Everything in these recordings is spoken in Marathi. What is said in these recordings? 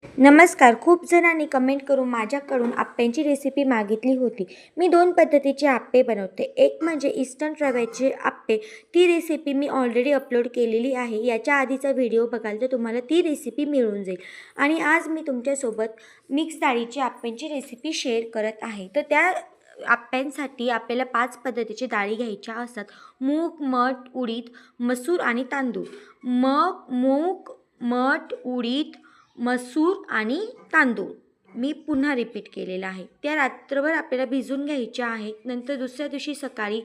नमस्कार. खूप जणांनी कमेंट करून माझ्याकडून आप्प्यांची रेसिपी मागितली होती. मी 2 पद्धतीचे आप्पे बनवते. एक म्हणजे इन्स्टंट रव्याचे आप्पे. ती रेसिपी मी ऑलरेडी अपलोड केलेली आहे. याच्या आधीचा व्हिडिओ बघाल तर तुम्हाला ती रेसिपी मिळून जाईल. आणि आज मी तुमच्यासोबत मिक्स डाळीची आप्प्यांची रेसिपी शेअर करत आहे. तर त्या आप्प्यांसाठी आपल्याला 5 पद्धतीची डाळी घ्यायच्या असतात. मूग, मठ, उडीद, मसूर आणि तांदूळ. मूग, मठ, उडीद, मसूर आणि तांदूळ मी पुन्हा रिपीट केलेला आहे. त्या रात्रभर आपल्याला भिजून घ्यायच्या आहेत. नंतर दुसऱ्या दिवशी सकाळी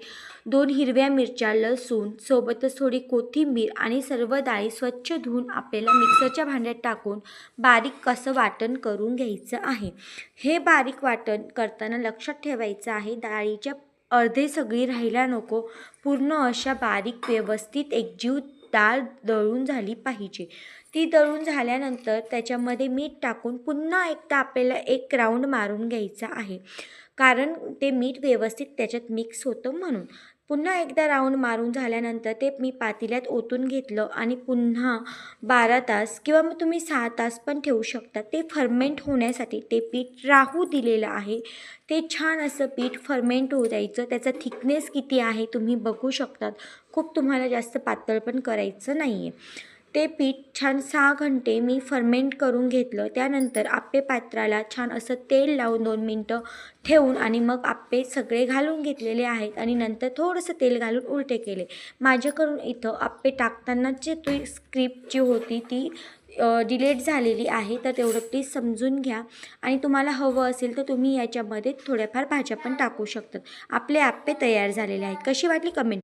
2 हिरव्या मिरच्या, लसूण, सोबतच थोडी कोथिंबीर आणि सर्व डाळी स्वच्छ धुवून आपल्याला मिक्सरच्या भांड्यात टाकून बारीक असं वाटण करून घ्यायचं आहे. हे बारीक वाटण करताना लक्षात ठेवायचं आहे, डाळीच्या अर्धे सगळी राहायला नको. पूर्ण अशा बारीक व्यवस्थित एकजीव डाळ दळून झाली पाहिजे. ती दळून झाल्यानंतर त्याच्यामध्ये मीठ टाकून पुन्हा एकदा आपल्याला एक राऊंड मारून घ्यायचा आहे, कारण ते मीठ व्यवस्थित त्याच्यात मिक्स होतं म्हणून. पुन्हा एकदा राऊंड मारून झाल्यानंतर ते मी पातेल्यात ओतून घेतलं आणि पुन्हा 12 तास किंवा मग तुम्ही 6 तास पण ठेवू शकता. ते फर्मेंट होण्यासाठी ते पीठ राहू दिलेलं आहे. ते छान असं पीठ फर्मेंट होऊ द्यायचं. त्याचा थिकनेस किती आहे तुम्ही बघू शकतात. खूप तुम्हाला जास्त पातळ पण करायचं नाही आहे. ते पीठ छान 6 घंटे मी फर्मेंट करून घेतलं. त्यानंतर आप्पे पात्राला छान असं तेल लावून 2 मिनटं ठेवून आणि मग आप्पे सगळे घालून घेतलेले आहेत आणि नंतर थोडंसं तेल घालून उलटे केले. माझ्याकडून इथं आप्पे टाकतानाची ती स्क्रिप्ट जी होती ती डिलीट झालेली आहे, तर तेवढं प्लीज समजून घ्या. आणि तुम्हाला हवं असेल तर तुम्ही याच्यामध्ये थोड्याफार भाज्या पण टाकू शकतात. आपले आप्पे तयार झालेले आहेत. कशी वाटली कमेंट